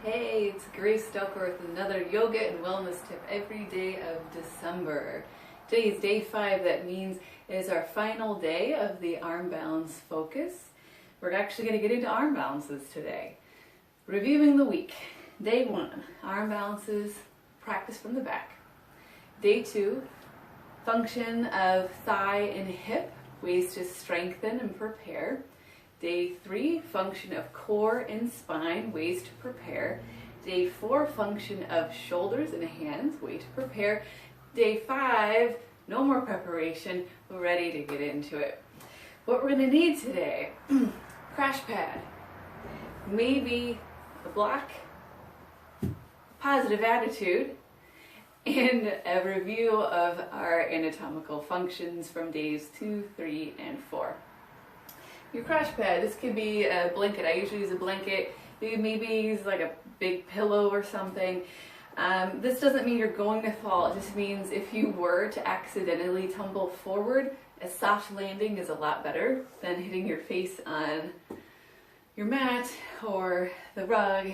Hey, it's Grace Stoker with another yoga and wellness tip every day of December. Today is day 5. That means it is our final day of the arm balance focus. We're actually going to get into arm balances today. Reviewing the week. Day 1, arm balances, practice from the back. Day 2, function of thigh and hip, ways to strengthen and prepare. Day 3, function of core and spine, ways to prepare. Day 4, function of shoulders and hands, way to prepare. Day 5, no more preparation, we're ready to get into it. What we're going to need today, crash pad, maybe a block, positive attitude, and a review of our anatomical functions from days 2, 3, and 4. Your crash pad, this could be a blanket. I usually use a blanket. You could maybe use like a big pillow or something. This doesn't mean you're going to fall. It just means if you were to accidentally tumble forward, a soft landing is a lot better than hitting your face on your mat or the rug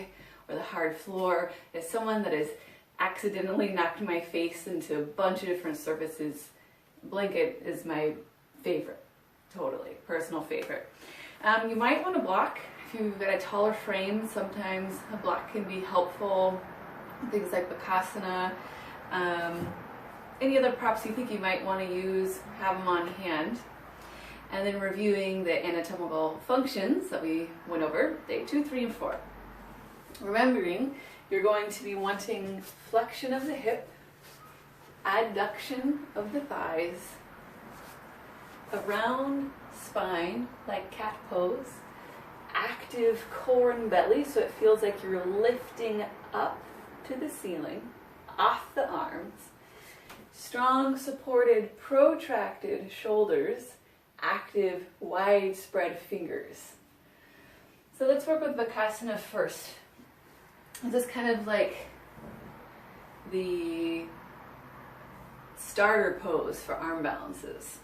or the hard floor. As someone that has accidentally knocked my face into a bunch of different surfaces, blanket is my favorite. Totally, personal favorite. You might want a block. If you've got a taller frame, sometimes a block can be helpful. Things like Bakasana. Any other props you think you might want to use, have them on hand. And then reviewing the anatomical functions that we went over, day 2, 3, and 4. Remembering, you're going to be wanting flexion of the hip, adduction of the thighs, a round spine like cat pose, active core and belly so it feels like you're lifting up to the ceiling, off the arms, strong supported protracted shoulders, active widespread fingers. So let's work with Bakasana first. This is kind of like the starter pose for arm balances.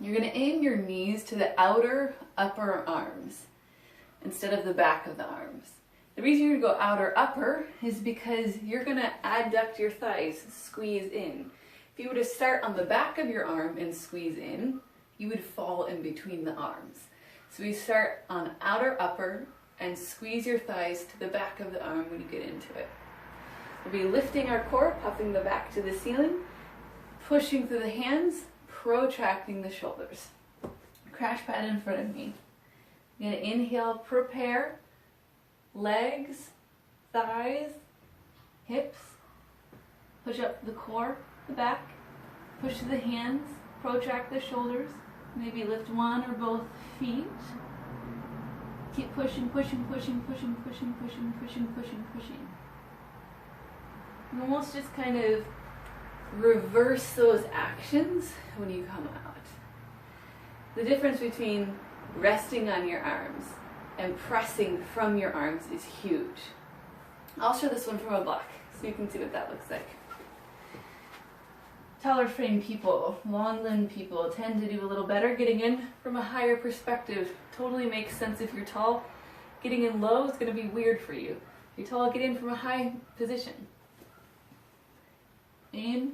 You're going to aim your knees to the outer upper arms instead of the back of the arms. The reason you're going to go outer upper is because you're going to adduct your thighs, squeeze in. If you were to start on the back of your arm and squeeze in, you would fall in between the arms. So we start on outer upper and squeeze your thighs to the back of the arm when you get into it. We'll be lifting our core, puffing the back to the ceiling, pushing through the hands, protracting the shoulders. Crash pad in front of me. I'm going to inhale, prepare, legs, thighs, hips, push up the core, the back, push to the hands, protract the shoulders, maybe lift one or both feet. Keep pushing, pushing, pushing, pushing, pushing, pushing, pushing, pushing, pushing. And almost just kind of reverse those actions when you come out. The difference between resting on your arms and pressing from your arms is huge. I'll show this one from a block so you can see what that looks like. Taller frame people, long limb people tend to do a little better getting in from a higher perspective. Totally makes sense if you're tall. Getting in low is going to be weird for you. If you're tall, get in from a high position. Aim.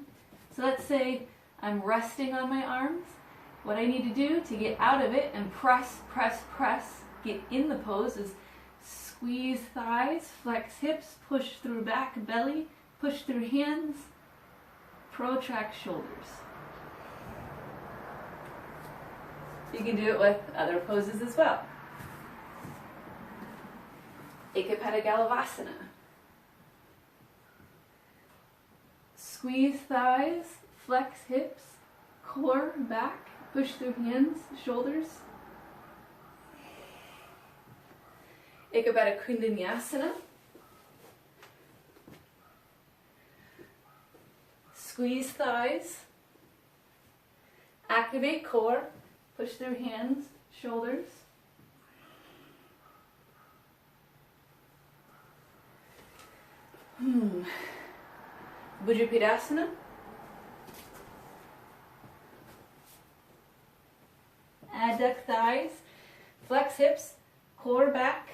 So let's say I'm resting on my arms. What I need to do to get out of it and press, press, press, get in the pose is squeeze thighs, flex hips, push through back, belly, push through hands, protract shoulders. You can do it with other poses as well. Ekapatagalavasana. Squeeze thighs, flex hips, core, back, push through hands, shoulders. Ekapata Kundanyasana. Squeeze thighs, activate core, push through hands, shoulders. Bhujapidasana. Adduct thighs, flex hips, core back,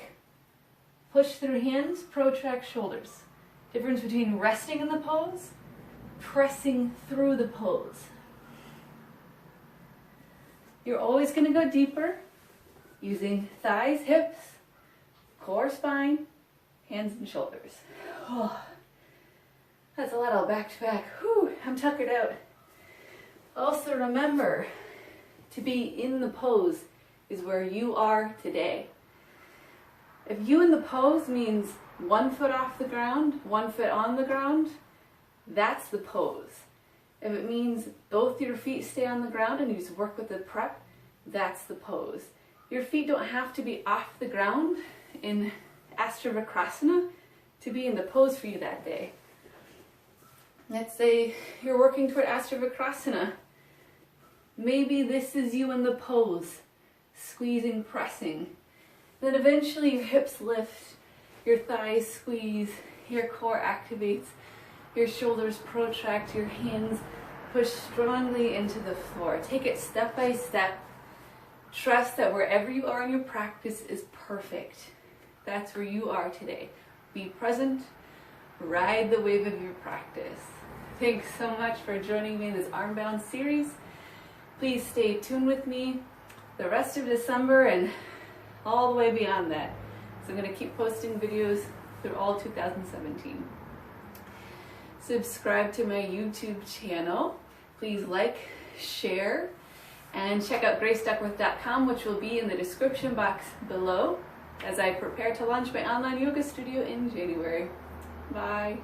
Push through hands, protract shoulders. Difference between resting in the pose, pressing through the pose. You're always going to go deeper using thighs, hips, core, spine, hands and shoulders. Oh, that's a lot all back to back. Whew, I'm tuckered out. Also remember, to be in the pose is where you are today. If you in the pose means 1 foot off the ground, 1 foot on the ground, that's the pose. If it means both your feet stay on the ground and you just work with the prep, that's the pose. Your feet don't have to be off the ground in Ashtavakrasana to be in the pose for you that day. Let's say you're working toward Ashtavakrasana. Maybe this is you in the pose, squeezing, pressing. Then eventually your hips lift, your thighs squeeze, your core activates, your shoulders protract, your hands push strongly into the floor. Take it step by step. Trust that wherever you are in your practice is perfect. That's where you are today. Be present, ride the wave of your practice. Thanks so much for joining me in this Armbound series. Please stay tuned with me the rest of December and all the way beyond that. So I'm going to keep posting videos through all 2017. Subscribe to my YouTube channel. Please like, share, and check out graceduckworth.com, which will be in the description box below as I prepare to launch my online yoga studio in January. Bye.